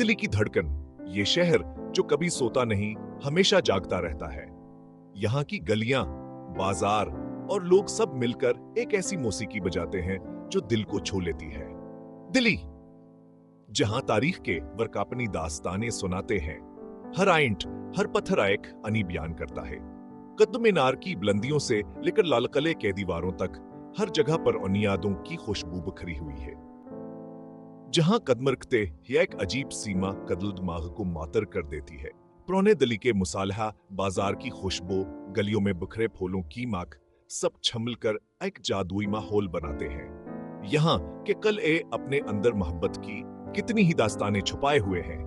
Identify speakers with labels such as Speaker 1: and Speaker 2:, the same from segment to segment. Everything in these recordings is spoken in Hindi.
Speaker 1: दिल्ली की धड़कन, ये शहर जो कभी सोता नहीं, हमेशा जागता रहता है। यहाँ की गलियां, बाजार और लोग सब मिलकर एक ऐसी मौसीकी बजाते हैं जो दिल को छू लेती है। दिल्ली, जहां तारीख के वर्क अपनी दास्तानें सुनाते हैं। हर आइंट, हर पत्थर एक अनी बयान करता है। कुतुब मीनार की बुलंदियों से लेकर लाल किले के दीवारों तक, हर जगह पर उन यादों की खुशबू बिखरी हुई है। जहां कदम रखते यह एक अजीब सीमा कदल दिमाग को मातर कर देती है। पुराने दिल्ली के मुसालहा, बाजार की खुशबू, गलियों में बिखरे फूलों की महक, सब छमिल कर एक जादुई माहौल बनाते हैं। यहाँ के किले अपने अंदर मोहब्बत की कितनी ही दास्तानें छुपाए हुए हैं।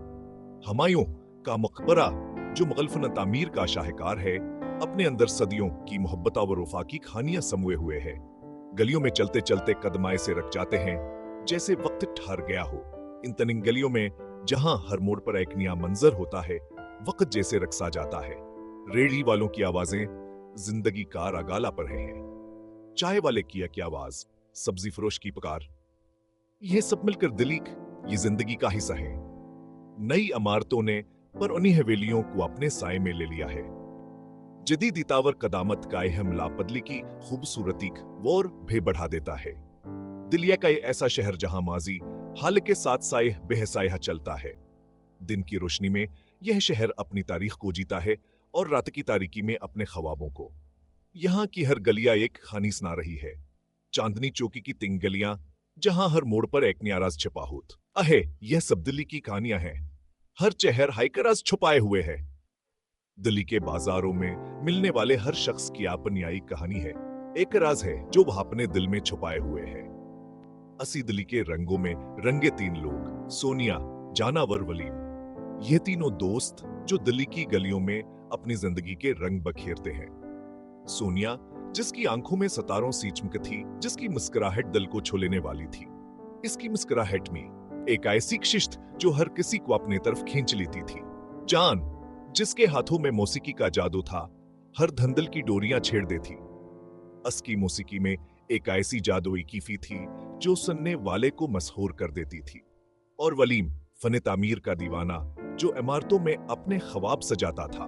Speaker 1: हुमायूं का मकबरा, जो मुगल फन तामीर का शाहकार है, अपने अंदर सदियों की मोहब्बत व वफा की कहानियां समोए हुए है। गलियों में चलते चलते कदम ऐसे रख जाते हैं जैसे वक्त ठहर गया हो। इन तनिंग गलियों में जहां हर मोड़ पर एक नया मंजर होता है, वक्त जैसे रक्सा जाता है। रेड़ी वालों की आवाजें जिंदगी का रागाला पर हैं। चाय वाले की आवाज, सब्जी फरोश की पुकार, यह सब मिलकर दिल्ली ये जिंदगी का हिस्सा है। नई इमारतों ने पर उन्हीं हवेलियों को अपने साए में ले लिया है। जदीद इतावर कदामत का अहम लापदली की खूबसूरती और भी बढ़ा देता है। दिल्ली का ऐसा शहर जहां माजी हाल के साथ साए बेहसाया चलता है। दिन की रोशनी में यह शहर अपनी तारीख को जीता है और रात की तारीकी में अपने ख्वाबों को। यहाँ की हर गलियां एक कहानी सुना रही है। चांदनी चौकी की तीन गलियां, जहां हर मोड़ पर एक नया राज छिपा होत अहे, यह सब दिल्ली की कहानियां हैं। हर चेहर हाइकर राज छुपाए हुए है। दिल्ली के बाजारों में मिलने वाले हर शख्स की अपनी आई कहानी है। एक राज है जो वह अपने दिल में छुपाए हुए है। असी दिल्ली के रंगों में रंगे तीन लोग, सोनिया, जानावर, वलीम। ये तीनों दोस्त जो दिल्ली की गलियों में अपनी जिंदगी के रंग बखेरते हैं। सोनिया, जिसकी आंखों में सितारों सी चमक थी, जिसकी मुस्कुराहट दिल को छू लेने वाली थी। इसकी मुस्कुराहट में एक ऐसी कशिश जो हर किसी को अपने तरफ खींच लेती थी। जान, जिसके हाथों में मौसीकी का जादू था, हर धंधल की डोरियां छेड़ देती। असकी मौसीकी में एक ऐसी जादुई कीफी थी जो सुनने वाले को मशहूर कर देती थी। और वलीम, फन तामीर का दीवाना, जो इमारतों में अपने ख्वाब सजाता था।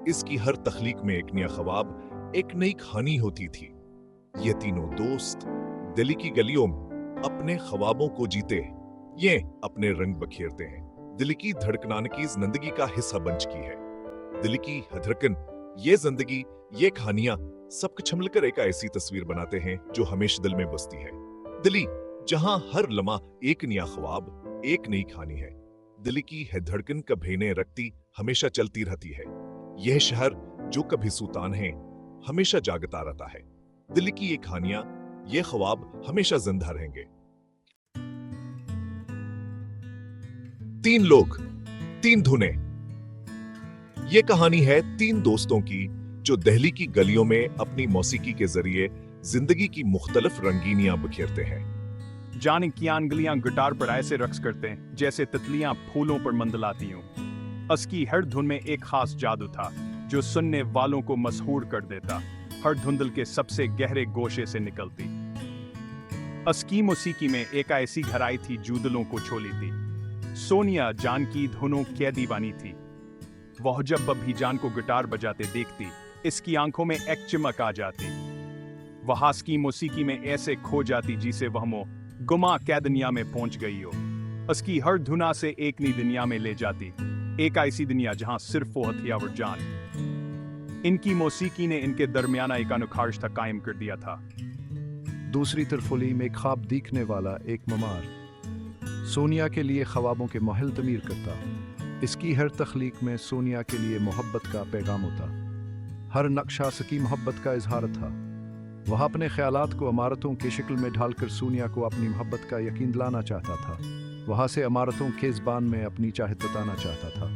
Speaker 1: इसकी हर तख्लीक में एक नया ख्वाब, एक नई कहानी होती थी। ये तीनों दोस्त दिल्ली की गलियों में अपने ख्वाबों को जीते, ये अपने रंग बखेरते हैं। दिल्ली की धड़कन की जिंदगी का हिस्सा बन चुकी है। दिल्ली की धड़कन, ये जिंदगी, ये कहानियां सब कुछ मिलकर एक ऐसी तस्वीर बनाते हैं जो हमेशा दिल में बसती है। दिल्ली, जहां हर लम्हा एक नया ख्वाब, एक नई कहानी है। दिल्ली की है धड़कन कभी नहीं रखती, हमेशा चलती रहती है। यह शहर जो कभी सुतान है, हमेशा जागता रहता है। दिल्ली की ये कहानियां, ये ख्वाब हमेशा जिंदा रहेंगे। तीन लोग, तीन धुनें। यह कहानी है तीन दोस्तों की जो दिल्ली की गलियों में अपनी मौसीकी के जरिए जिंदगी की मुख्तलिफ रंगीनियां बिखेरते हैं।
Speaker 2: जाने की गलियां गिटार पर ऐसे रक्स करते हैं जैसे तितलियां फूलों पर मंडलाती हों। उसकी हर धुन में एक खास जादू था जो सुनने वालों को मशहूर कर देता, हर धुंधल के सबसे गहरे गोशे से निकलती। उसकी मौसीकी में एक ऐसी गहराई थी जो दिलों को छोली थी। सोनिया जान की धुनों की दीवानी थी। वह जब भी जान को गिटार बजाते देखती, इसकी आंखों में एक चमक आ जाती। वह उसकी मौसीकी में ऐसे खो जाती जिसे वह गुमा कै दुनिया में पहुंच गई हो। उसकी हर धुना से एक नई दुनिया में ले जाती, एक ऐसी दुनिया जहां सिर्फ वो हथियार जान। इनकी मौसीकी ने इनके दरमियाना एक अनोखा रिश्ता कायम कर दिया था।
Speaker 3: दूसरी तरफ वलीम एक ख्वाब देखने वाला एक ममार, सोनिया के लिए ख्वाबों के महल तमीर करता। इसकी हर तख्लीक में सोनिया के लिए मोहब्बत का पैगाम होता। हर नक्शा सकी मोहब्बत का इजहार था। वह अपने ख्यालात को इमारतों की शक्ल में ढालकर सोनिया को अपनी मोहब्बत का यकीन दिलाना चाहता था। वहां से इमारतों के ज़बान में अपनी चाहत बताना चाहता था।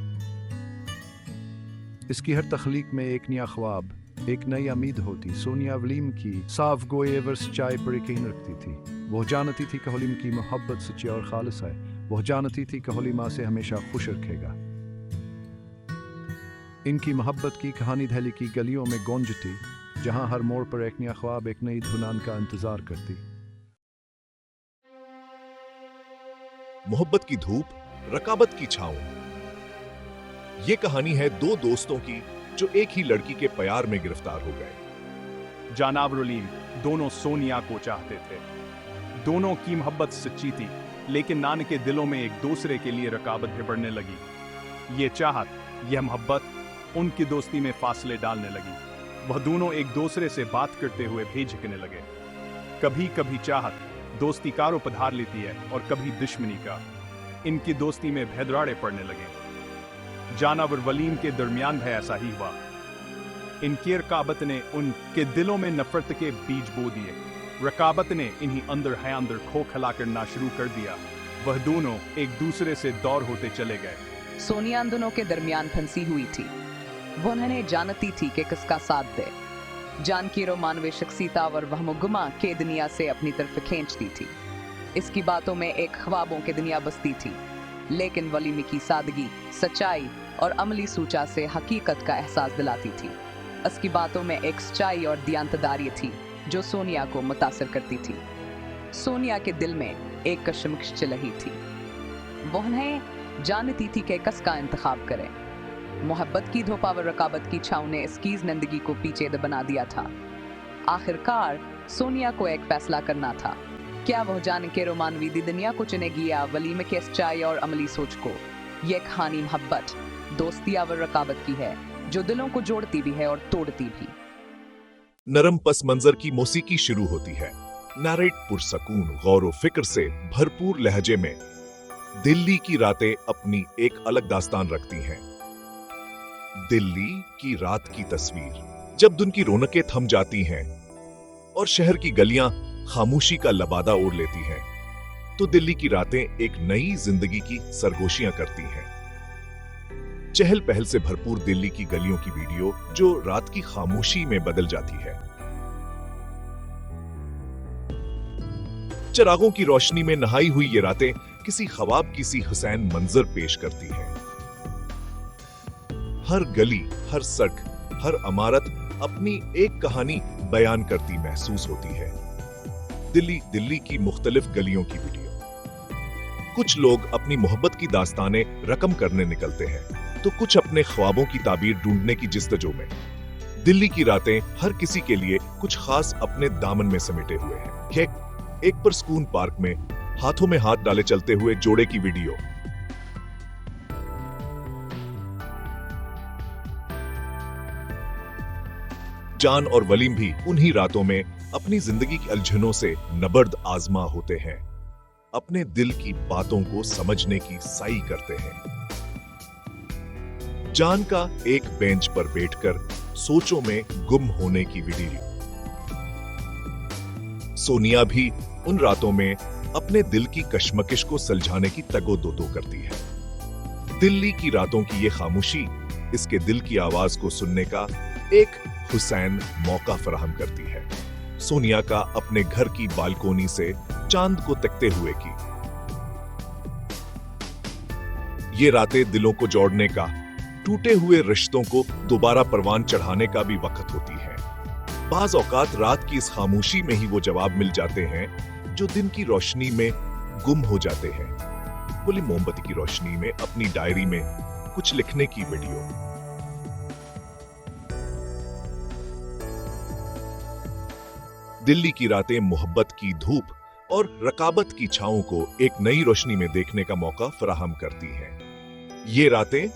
Speaker 3: इसकी हर तख्लीक में एक नया ख्वाब, एक नई उम्मीद होती। सोनिया वलीम की साफ गोए वर्स चाय पर यकीन रखती थी। वह जानती थी कि वलीम की मोहब्बत सच्ची और खालिस है। वह जानती थी कि वलीम से हमेशा खुश रखेगा। इनकी मोहब्बत की कहानी दिल्ली की गलियों में गूंजती, जहां हर मोड़ पर एक नया ख्वाब, एक नई धुनान का इंतजार करती।
Speaker 1: मोहब्बत की धूप रकाबत की छांव। ये कहानी है दो दोस्तों की जो एक ही लड़की के प्यार में गिरफ्तार हो गए।
Speaker 2: जानाब रलीम दोनों सोनिया को चाहते थे। दोनों की मोहब्बत सच्ची थी, लेकिन नान के दिलों में एक दूसरे के लिए रकाबत भी बढ़ने लगी। ये चाहत, यह मोहब्बत उनकी दोस्ती में फासले डालने लगी। वह दोनों एक दूसरे से बात करते हुए भी झिकने लगे। कभी कभी चाहत दोस्ती का रूप धार लेती है और कभी दुश्मनी का। इनकी दोस्ती में भेदराड़े पड़ने लगे। जानाब और वलीम के दरमियान भी ऐसा ही हुआ। इनकी रकाबत ने उनके दिलों में नफरत के बीज बो दिए। रकाबत ने इन्हीं अंदर खोखला करना शुरू कर दिया। वह दोनों एक दूसरे से दूर होते चले गए।
Speaker 4: सोनिया इन दोनों के दरमियान फंसी हुई थी। वो उन्हें जानती थी कि किसका साथ दे। जान की रोमानवी शख्सियत और वहमगुमा के दुनिया से अपनी तरफ खींचती थी। इसकी बातों में एक ख्वाबों की दुनिया बसती थी, लेकिन वलीम की सादगी, सच्चाई और अमली सूचा से हकीकत का एहसास दिलाती थी। उसकी बातों में एक सच्चाई और दियांतदारी थी जो सोनिया को मुतासिर करती थी। सोनिया के दिल में एक कशमकश चल रही थी। वो उन्हें जानती थी कि किसका इंतखाब करे। मोहब्बत की धोपा व रकाबत की छाँव ने इसकी जिंदगी को पीछे बना दिया था। आखिरकार सोनिया को एक फैसला करना था। क्या वह जान के रोमानवी दुनिया को चुनेगी या वलीम के सच्चाई और अमली सोच को? यह कहानी मोहब्बत, दोस्ती और रकाबत की है, जो दिलों को जोड़ती भी है और तोड़ती भी।
Speaker 1: नरम पस मंजर की मौसीकी शुरू होती है। नैरेट पुरसकून गौर व फिक्र से भरपूर लहजे में। दिल्ली की रातें अपनी एक अलग दास्तान रखती हैं। दिल्ली की रात की तस्वीर, जब दिन की रौनकें थम जाती हैं और शहर की गलियां खामोशी का लबादा ओढ़ लेती हैं, तो दिल्ली की रातें एक नई जिंदगी की सरगोशियां करती हैं। चहल पहल से भरपूर दिल्ली की गलियों की वीडियो जो रात की खामोशी में बदल जाती है। चिरागों की रोशनी में नहाई हुई ये रातें किसी ख्वाब, किसी हुसैन मंजर पेश करती हैं। हर गली, हर सड़क, हर इमारत अपनी एक कहानी बयान करती महसूस होती है। दिल्ली की मुख्तलिफ गलियों की वीडियो। कुछ लोग अपनी मोहब्बत की दास्तानें रकम करने निकलते हैं, तो कुछ अपने ख्वाबों की ताबीर ढूंढने की जिस्तजू में। दिल्ली की रातें हर किसी के लिए कुछ खास अपने दामन में समेटे हुए हैं। एक पुरसकून पार्क में हाथों में हाथ डाले चलते हुए जोड़े की वीडियो। जान और वलीम भी उन्हीं रातों में अपनी जिंदगी की उलझनों से नबर्द आजमा होते हैं। अपने दिल की बातों को समझने की साई करते हैं। जान का एक बेंच पर बैठकर सोचों में गुम होने की वीडियो। सोनिया भी उन रातों में अपने दिल की कशमकश को सुलझाने की तगोदो करती है। दिल्ली की रातों की ये खामोशी इसके दिल की आवाज को सुनने का एक हुसैन मौका फराहम करती है। सोनिया का अपने घर की बालकोनी से चांद को तकते हुए की ये रातें दिलों को जोड़ने का, टूटे हुए रिश्तों को दोबारा परवान चढ़ाने का भी वक्त होती है। बाज औकात रात की इस खामोशी में ही वो जवाब मिल जाते हैं जो दिन की रोशनी में गुम हो जाते हैं। बोली मोमबत्ती की रोशनी में अपनी डायरी में कुछ लिखने की वीडियो। दिल्ली की रातें मोहब्बत की धूप और रकाबत की छाओं को एक नई रोशनी में देखने का मौका फराहम करती हैं। ये रातें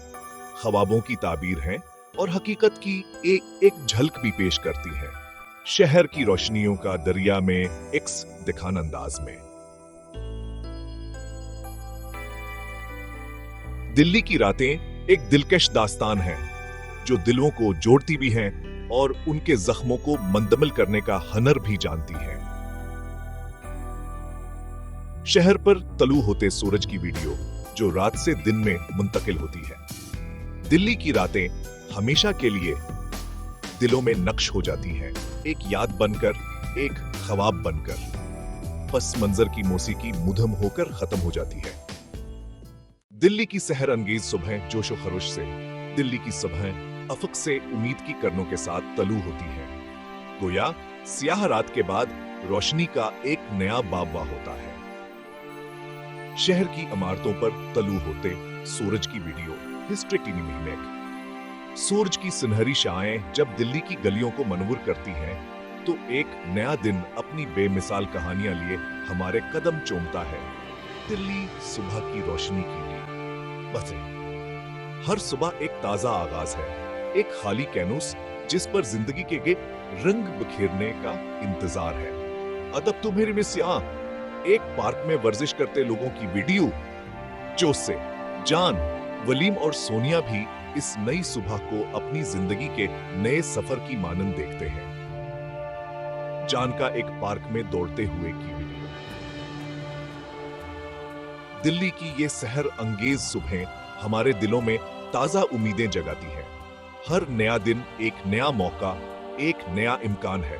Speaker 1: ख्वाबों की ताबीर हैं और हकीकत की एक झलक भी पेश करती हैं। शहर की रोशनियों का दरिया में एक्स दिखान अंदाज में। दिल्ली की रातें एक दिलकश दास्तान है जो दिलों को जोड़ती भी हैं और उनके जख्मों को मंदमल करने का हुनर भी जानती है। शहर पर तलू होते सूरज की वीडियो जो रात से दिन में मुंतकिल होती है। दिल्ली की रातें हमेशा के लिए दिलों में नक्श हो जाती हैं, एक याद बनकर, एक ख्वाब बनकर। पस मंजर की मौसीकी मुधम होकर खत्म हो जाती है। दिल्ली की सहर अंगेज सुबह जोशो खरोश से, दिल्ली की सुबह अफक से उम्मीद की किरणों के साथ तलू होती है। गोया स्याह रात के बाद रोशनी का एक नया बाबा होता है। शहर की इमारतों पर तलू होते सूरज की वीडियो हिस्ट्री टीवी में। सूरज की सुनहरी शाएं जब दिल्ली की गलियों को मनूर करती हैं, तो एक नया दिन अपनी बेमिसाल कहानियां लिए हमारे कदम चूमता है। दिल्ली सुबह की रोशनी की बसें। हर सुबह एक ताजा आगाज है, एक खाली कैनूस जिस पर जिंदगी के रंग बिखेरने का इंतजार है। अदब तो मेरी मिसिया, एक पार्क में वर्जिश करते लोगों की वीडियो, जोश से जान, वलीम और सोनिया भी इस नई सुबह को अपनी जिंदगी के नए सफर की मानंद देखते हैं। जान का एक पार्क में दौड़ते हुए की वीडियो। दिल्ली की ये सहर अंगेज सुबह हमारे दिलों में ताजा उम्मीदें जगाती है। हर नया दिन एक नया मौका, एक नया इम्कान है।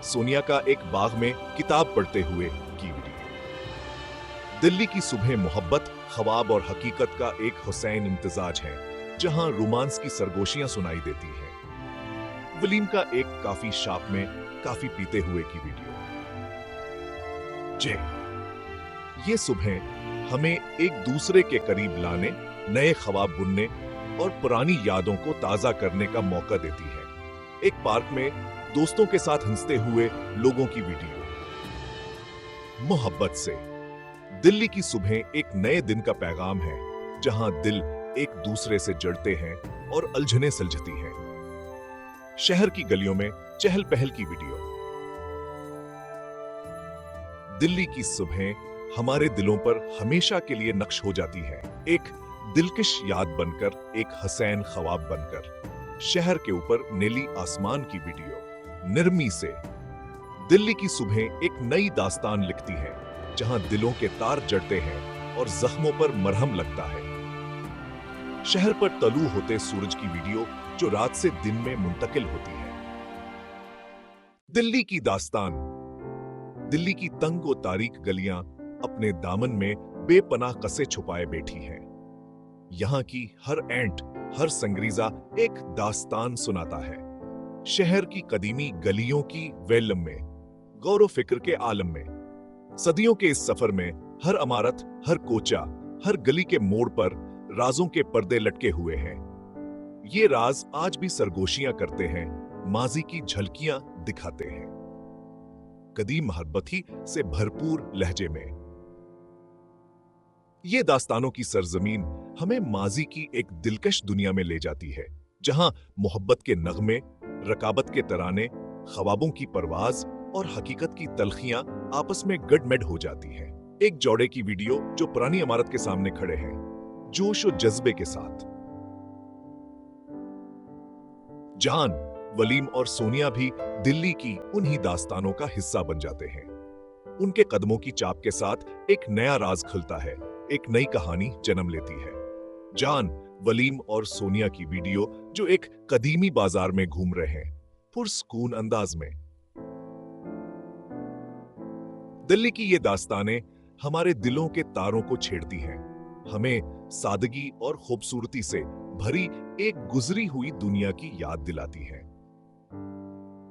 Speaker 1: सोनिया का एक बाग में किताब पढ़ते हुए की वीडियो। दिल्ली की सुबह मोहब्बत, ख्वाब और हकीकत का एक हुसैन इम्तिजाज है, जहां रोमांस की सरगोशियां सुनाई देती हैं। वलीम का एक काफी शॉप में काफी पीते हुए की वीडियो। ये सुबह हमें एक दूसरे के करीब लाने, नए ख्वाब बुनने और पुरानी यादों को ताजा करने का मौका देती है। एक पार्क में दोस्तों के साथ हंसते हुए लोगों की वीडियो। मोहब्बत से दिल्ली की सुबह एक नए दिन का पैगाम है, जहां दिल एक दूसरे से जड़ते हैं और उलझने सुलझती हैं। शहर की गलियों में चहल पहल की वीडियो। दिल्ली की सुबह हमारे दिलों पर हमेशा के लिए नक्श हो जाती है, एक दिलकश याद बनकर, एक हसैन ख्वाब बनकर। शहर के ऊपर नीली आसमान की वीडियो। निर्मी से दिल्ली की सुबह एक नई दास्तान लिखती है, जहां दिलों के तार जड़ते हैं और जख्मों पर मरहम लगता है। शहर पर तलू होते सूरज की वीडियो, जो रात से दिन में मुंतकिल होती है। दिल्ली की दास्तान। दिल्ली की तंग और तारीक गलियां अपने दामन में बेपनाह कसे छुपाए बैठी हैं। यहां की हर एंट, हर संगरीजा एक दास्तान सुनाता है। शहर की कदीमी गलियों की वेलम में, गौर फिक्र के आलम में। सदियों के इस सफर में हर इमारत, हर कोचा, हर गली के मोड़ पर राजों के पर्दे लटके हुए हैं। ये राज आज भी सरगोशियां करते हैं, माजी की झलकियां दिखाते हैं, कदीम मोहब्बती से भरपूर लहजे में। ये दास्तानों की सरजमीन हमें माजी की एक दिलकश दुनिया में ले जाती है, जहां मोहब्बत के नगमे, रकाबत के तराने, ख्वाबों की परवाज और हकीकत की तलखियां आपस में गडमेड हो जाती हैं। एक जोड़े की वीडियो जो पुरानी इमारत के सामने खड़े हैं, जोश और जज्बे के साथ। जान, वलीम और सोनिया भी दिल्ली की उन्हीं दास्तानों का हिस्सा बन जाते हैं। उनके कदमों की चाप के साथ एक नया राज खुलता है, एक नई कहानी जन्म लेती है। जान, वलीम और सोनिया की वीडियो जो एक कदीमी बाजार में घूम रहे हैं, पुरसकून अंदाज में। दिल्ली की ये दास्तानें हमारे दिलों के तारों को छेड़ती हैं, हमें सादगी और खूबसूरती से भरी एक गुजरी हुई दुनिया की याद दिलाती हैं।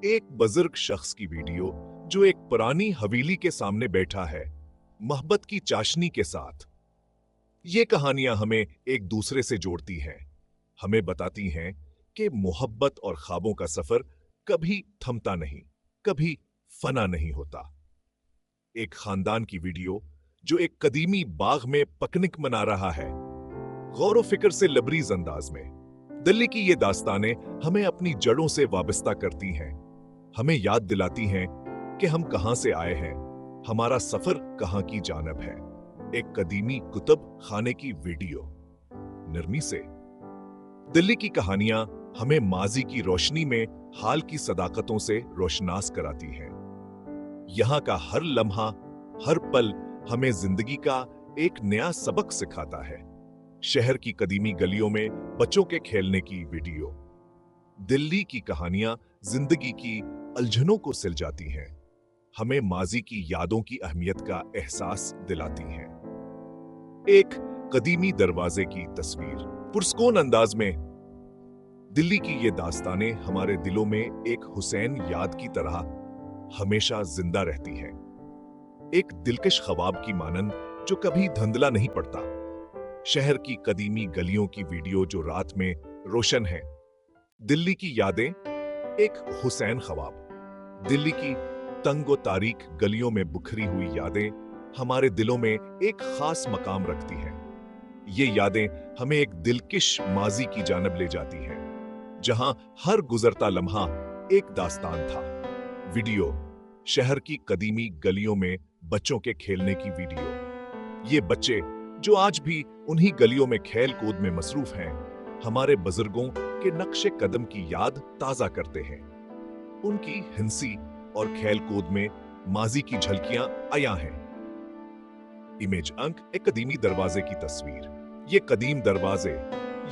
Speaker 1: एक बुजुर्ग शख्स की वीडियो जो एक पुरानी हवेली के सामने बैठा है, मोहब्बत की चाशनी के साथ। ये कहानियां हमें एक दूसरे से जोड़ती हैं, हमें बताती हैं कि मोहब्बत और ख्वाबों का सफर कभी थमता नहीं, कभी फना नहीं होता। एक खानदान की वीडियो जो एक कदीमी बाग में पिकनिक मना रहा है, गौर फिक्र से लबरीज अंदाज में। दिल्ली की ये दास्तानें हमें अपनी जड़ों से वाबस्ता करती हैं, हमें याद दिलाती हैं कि हम कहां से आए हैं, हमारा सफर कहां की जानब है। एक कदीमी कुतुब खाने की वीडियो। नरमी से दिल्ली की कहानियां हमें माजी की रोशनी में हाल की सदाकतों से रोशनास कराती हैं। यहां का हर लम्हा, हर पल हमें जिंदगी का एक नया सबक सिखाता है। शहर की कदीमी गलियों में बच्चों के खेलने की वीडियो। दिल्ली की कहानियां जिंदगी की उलझनों को सुलझाती हैं, हमें माजी की यादों की अहमियत का एहसास दिलाती हैं। एक कदीमी दरवाजे की तस्वीर। पुरस्कून अंदाज में दिल्ली की ये दास्तानें हमारे दिलों में एक हुसैन याद की तरह हमेशा जिंदा रहती हैं। एक दिलकश ख्वाब की मानंद जो कभी धुंधला नहीं पड़ता। शहर की कदीमी गलियों की वीडियो जो रात में रोशन है। दिल्ली की यादें, एक हुसैन ख्वाब। दिल्ली की तंगो तारीख गलियों में बुखरी हुई यादें हमारे दिलों में एक खास मकाम रखती हैं। ये यादें हमें एक दिलकश माजी की जानब ले जाती हैं, जहां हर गुजरता लम्हा एक दास्तान था। वीडियो, शहर की कदीमी गलियों में बच्चों के खेलने की वीडियो। ये बच्चे जो आज भी उन्हीं गलियों में खेल कूद में मसरूफ हैं, हमारे बुजुर्गों के नक्शे कदम की याद ताजा करते हैं। उनकी हिंसी और खेल कूद में माजी की झलकियां आया हैं। इमेज अंक, एक कदीमी दरवाजे की तस्वीर। ये कदीम दरवाजे,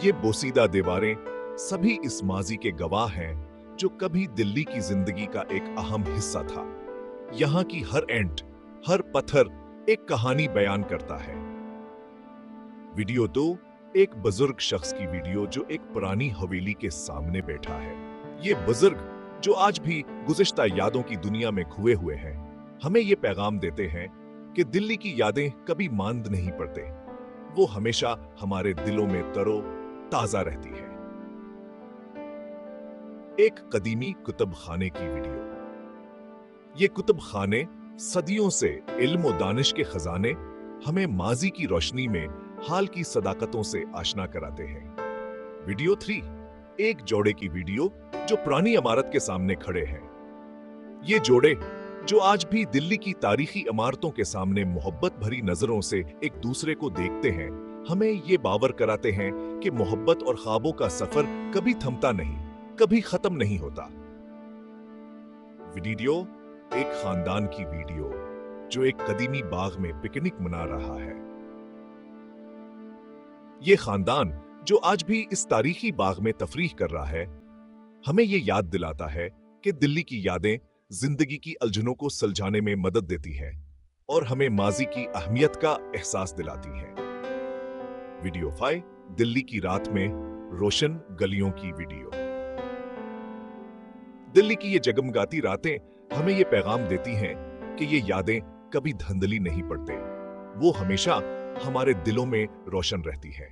Speaker 1: ये बोसीदा दीवारें सभी इस माजी के गवाह हैं जो कभी दिल्ली की जिंदगी का एक अहम हिस्सा था। यहां की हर एंट, हर पत्थर एक कहानी बयान करता है। वीडियो 2, एक बुजुर्ग शख्स की वीडियो जो एक पुरानी हवेली के सामने बैठा है। ये बुजुर्ग जो आज भी गुज़िश्ता यादों की दुनिया में खोए हुए हैं, हमें ये पैगाम देते हैं कि दिल्ली की यादें कभी मांद नहीं पड़ते। वो हमेशा हमारे दिलों में तरो ताजा रहती है। एक कदीमी कुतुब खाने की वीडियो। ये कुतुब खाने सदियों से इल्म और दानिश के खजाने हमें माजी की रोशनी में हाल की सदाकतों से आशना कराते हैं। वीडियो 3, एक जोड़े की वीडियो जो पुरानी इमारत के सामने खड़े हैं। ये जोड़े जो आज भी दिल्ली की तारीखी इमारतों के सामने मोहब्बत भरी नजरों से एक दूसरे को देखते हैं, हमें ये बावर कराते हैं कि मोहब्बत और ख्वाबों का सफर कभी थमता नहीं, कभी खत्म नहीं होता। वीडियो, एक खानदान की वीडियो जो एक कदीमी बाग में पिकनिक मना रहा है। ये खानदान जो आज भी इस तारीखी बाग में तफरीह कर रहा है, हमें ये याद दिलाता है कि दिल्ली की यादें जिंदगी की उलझनों को सुलझाने में मदद देती हैं और हमें माजी की अहमियत का एहसास दिलाती हैं। वीडियो 5, दिल्ली की रात में रोशन गलियों की वीडियो। दिल्ली की ये जगमगाती रातें हमें ये पैगाम देती हैं कि ये यादें कभी धुंधली नहीं पड़ते, वो हमेशा हमारे दिलों में रोशन रहती है।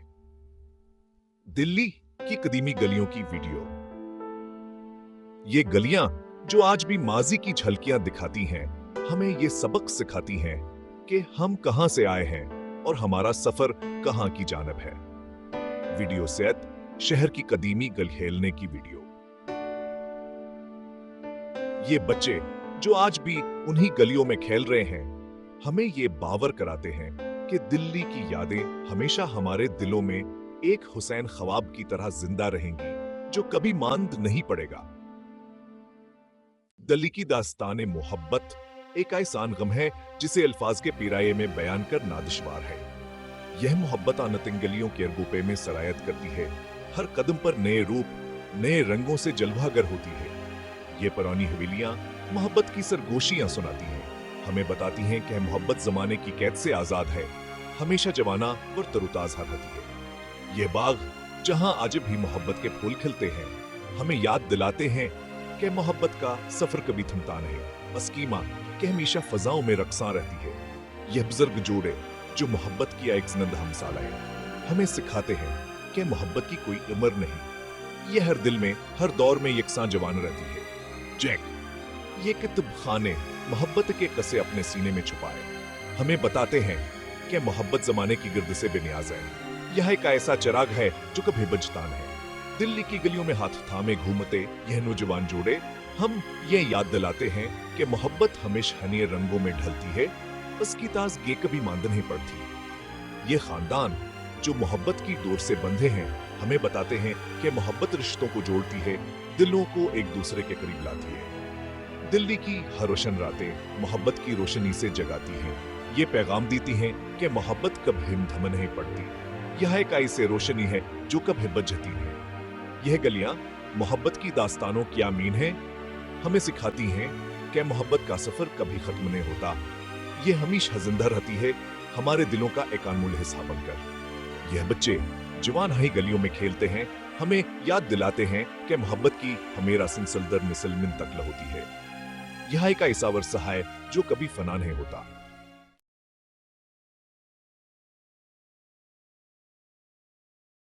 Speaker 1: दिल्ली की कदीमी गलियों की वीडियो। ये गलियां जो आज भी माजी की झलकियां दिखाती हैं, हमें ये सबक सिखाती हैं कि हम कहां से आए हैं और हमारा सफर कहां की जानब है। वीडियो 7, शहर की कदीमी गली खेलने की वीडियो। ये बच्चे जो आज भी उन्हीं गलियों में खेल रहे हैं, हमें ये बावर कराते हैं कि दिल्ली की यादें हमेशा हमारे दिलों में एक हुसैन ख्वाब की तरह जिंदा रहेंगी जो कभी मांद नहीं पड़ेगा। दिल्ली की दास्तान मोहब्बत एक ऐसा गम है जिसे अल्फाज के पिराए में बयान कर नादिशवार है। यह मोहब्बत आनतिंग गलियों के अरगोपे में सरायत करती है, हर कदम पर नए रूप, नए रंगों से जलवागर होती है। ये पुरानी हवेलियां मोहब्बत की सरगोशियां सुनाती हैं, हमें बताती हैं कि मोहब्बत जमाने की कैद से आजाद है, हमेशा जवाना और तरोताजा रहती है। ये बाग जहां आज भी मोहब्बत के फूल खिलते हैं, हमें याद दिलाते हैं कि मोहब्बत का सफर कभी थमता नहीं, अस्कीमा कि हमेशा फजाओं में रक्सां रहती है। यह बुजुर्ग जोड़े जो मोहब्बत की एक सनद हमसाला है, हमें सिखाते हैं कि मोहब्बत की कोई उम्र नहीं, यह हर दिल में हर दौर में यकसां जवान रहती है। जैक, ये कुतुब खाने मोहब्बत के कसे अपने सीने में छुपाए, हमें बताते हैं कि मोहब्बत जमाने की गिर्द से बेनियाज है। यह एक ऐसा चिराग है जो कभी बुझता नहीं। दिल्ली की गलियों में हाथ थामे घूमते यह नौजवान जोड़े हम ये याद दिलाते हैं कि मोहब्बत हमेशा हनीय रंगों में ढलती है, उसकी ताजगी कभी मांद नहीं पड़ती। ये खानदान जो मोहब्बत की डोर से बंधे हैं, हमें बताते हैं कि मोहब्बत रिश्तों को जोड़ती है, दिलों को एक दूसरे के करीब लाती है। दिल्ली की हर रोशन रातें मोहब्बत की रोशनी से जगाती हैं, ये पैगाम देती हैं कि मोहब्बत कभी हिमधम नहीं पड़ती। यह एक ऐसी रोशनी है जो कभी बुझती है। यह गलियां मोहब्बत की दास्तानों की आमीन है, हमें सिखाती हैं कि मोहब्बत का सफर कभी खत्म नहीं होता, यह हमेशा जिंदा रहती है हमारे दिलों का एक अनमोल हिस्सा बनकर। यह बच्चे जवान हाई गलियों में खेलते हैं, हमें याद दिलाते हैं कि मोहब्बत की हमेरा सिलसिल दर मिसल मिन तक होती है। यह एक ऐसा वर्षा है जो कभी फना नहीं होता।